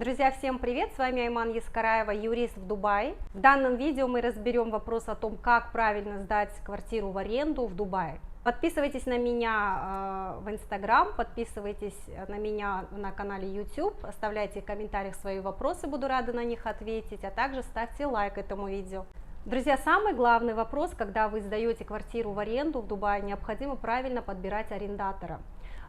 Друзья, всем привет! С вами Айман Ескараева, юрист в Дубае. В данном видео мы разберем вопрос о том, как правильно сдать квартиру в аренду в Дубае. Подписывайтесь на меня в Instagram, подписывайтесь на меня на канале YouTube, оставляйте в комментариях свои вопросы, буду рада на них ответить, а также ставьте лайк этому видео. Друзья, самый главный вопрос, когда вы сдаете квартиру в аренду в Дубае, необходимо правильно подбирать арендатора.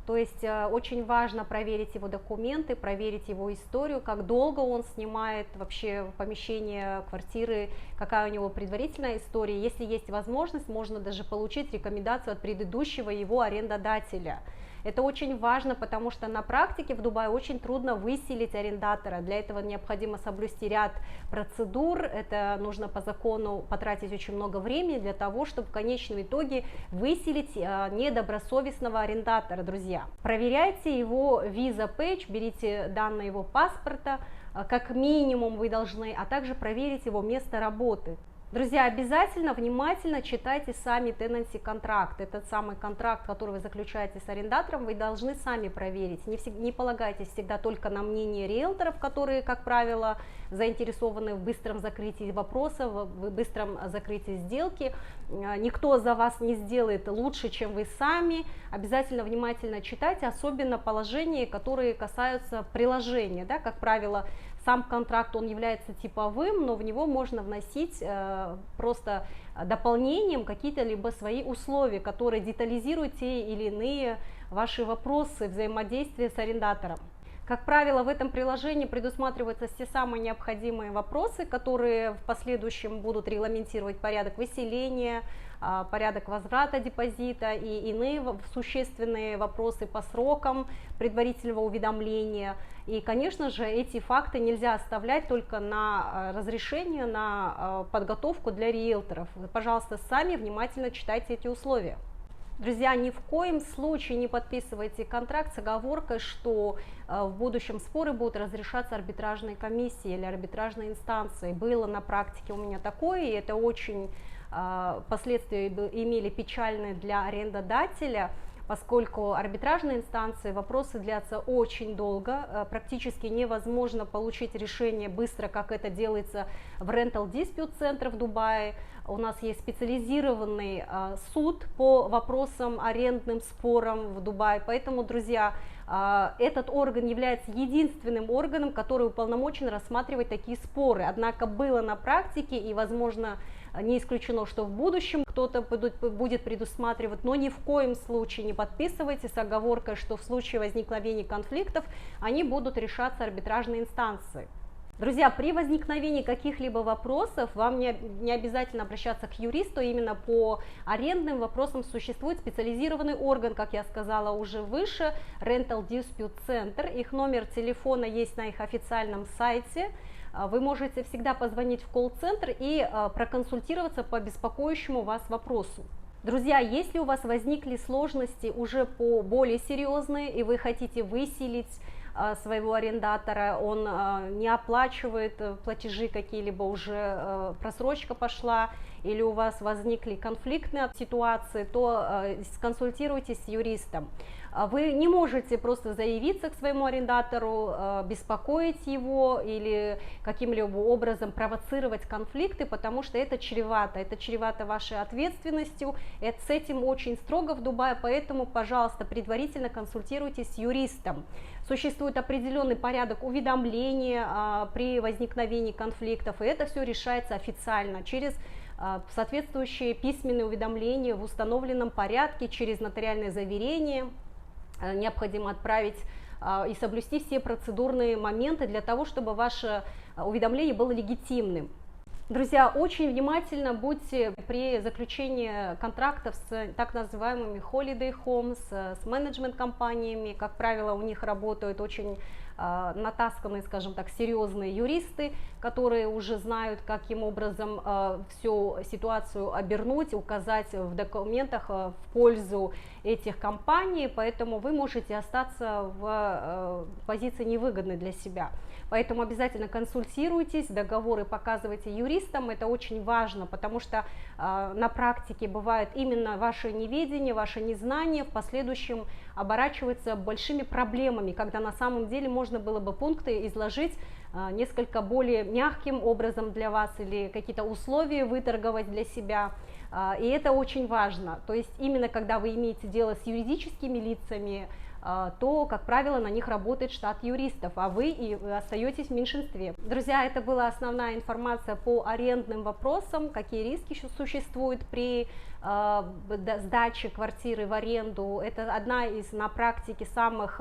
То есть очень важно проверить его документы, проверить его историю, как долго он снимает вообще помещение, квартиры, какая у него предварительная история. Если есть возможность, можно даже получить рекомендацию от предыдущего его арендодателя. Это очень важно, потому что на практике в Дубае очень трудно выселить арендатора. Для этого необходимо соблюсти ряд процедур. Это нужно по закону потратить очень много времени для того, чтобы в конечном итоге выселить недобросовестного арендатора, друзья. Проверяйте его виза пейдж, берите данные его паспорта, как минимум вы должны, а также проверить его место работы. Друзья, обязательно внимательно читайте сами tenancy контракт. Этот самый контракт, который вы заключаете с арендатором, вы должны сами проверить. Не полагайтесь всегда только на мнение риэлторов, которые, как правило, заинтересованы в быстром закрытии вопросов, в быстром закрытии сделки. Никто за вас не сделает лучше, чем вы сами. Обязательно внимательно читайте, особенно положения, которые касаются приложения. Да? Как правило, сам контракт, он является типовым, но в него можно вносить просто дополнением какие-то либо свои условия, которые детализируют те или иные ваши вопросы взаимодействия с арендатором. Как правило, в этом приложении предусматриваются все самые необходимые вопросы, которые в последующем будут регламентировать порядок выселения, порядок возврата депозита и иные существенные вопросы по срокам предварительного уведомления. И, конечно же, эти факты нельзя оставлять только на разрешение, на подготовку для риэлторов. Пожалуйста, сами внимательно читайте эти условия. Друзья, ни в коем случае не подписывайте контракт с оговоркой, что в будущем споры будут разрешаться арбитражной комиссией или арбитражной инстанцией. Было на практике у меня такое, и это очень последствия имели печальные для арендодателя, поскольку арбитражные инстанции вопросы длятся очень долго, практически невозможно получить решение быстро, как это делается в Rental Dispute Center в Дубае. У нас есть специализированный суд по вопросам арендным спорам в Дубае, поэтому, друзья, этот орган является единственным органом, который уполномочен рассматривать такие споры. Однако было на практике, и, возможно, не исключено, что в будущем кто-то будет предусматривать, но ни в коем случае не подписывайте с оговоркой, что в случае возникновения конфликтов они будут решаться арбитражной инстанцией. Друзья, при возникновении каких-либо вопросов вам не обязательно обращаться к юристу, именно по арендным вопросам существует специализированный орган, как я сказала уже выше, Rental Dispute Center. Их номер телефона есть на их официальном сайте. Вы можете всегда позвонить в колл-центр и проконсультироваться по беспокоящему вас вопросу. Друзья, если у вас возникли сложности уже более серьезные, и вы хотите выселить своего арендатора, он не оплачивает платежи какие-либо, уже просрочка пошла, или у вас возникли конфликтные ситуации, то сконсультируйтесь с юристом. Вы не можете просто заявиться к своему арендатору, беспокоить его или каким-либо образом провоцировать конфликты, потому что это чревато вашей ответственностью, и с этим очень строго в Дубае, поэтому, пожалуйста, предварительно консультируйтесь с юристом. Существует определенный порядок уведомления при возникновении конфликтов, и это все решается официально через соответствующие письменные уведомления в установленном порядке, через нотариальное заверение. Необходимо отправить и соблюсти все процедурные моменты для того, чтобы ваше уведомление было легитимным. Друзья, очень внимательно будьте при заключении контрактов с так называемыми holiday homes, с менеджмент-компаниями. Как правило, у них работают очень натасканные, скажем так, серьезные юристы, которые уже знают, каким образом всю ситуацию обернуть, указать в документах в пользу этих компаний, поэтому вы можете остаться в позиции невыгодной для себя. Поэтому обязательно консультируйтесь, договоры показывайте юристам, это очень важно, потому что на практике бывает именно ваше неведение, ваше незнание в последующем оборачивается большими проблемами, когда на самом деле можно было бы пункты изложить несколько более мягким образом для вас или какие-то условия выторговать для себя. И это очень важно. То есть именно когда вы имеете дело с юридическими лицами, то, как правило, на них работает штат юристов, а вы и остаетесь в меньшинстве. Друзья, это была основная информация по арендным вопросам, какие риски существуют при сдаче квартиры в аренду. Это одна из на практике самых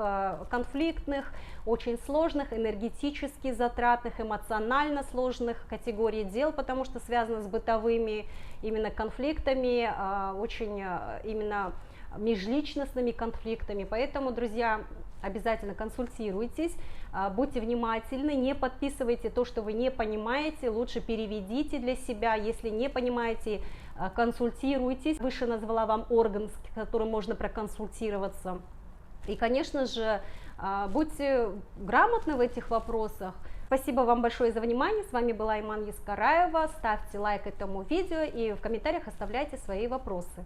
конфликтных, очень сложных, энергетически затратных, эмоционально сложных категорий дел, потому что связано с бытовыми именно конфликтами, очень именно межличностными конфликтами. Поэтому, друзья, обязательно консультируйтесь, будьте внимательны, не подписывайте то, что вы не понимаете, лучше переведите для себя, если не понимаете, консультируйтесь. Выше назвала вам орган, с которым можно проконсультироваться. И, конечно же, будьте грамотны в этих вопросах. Спасибо вам большое за внимание. С вами была Иман Ескараева. Ставьте лайк этому видео и в комментариях оставляйте свои вопросы.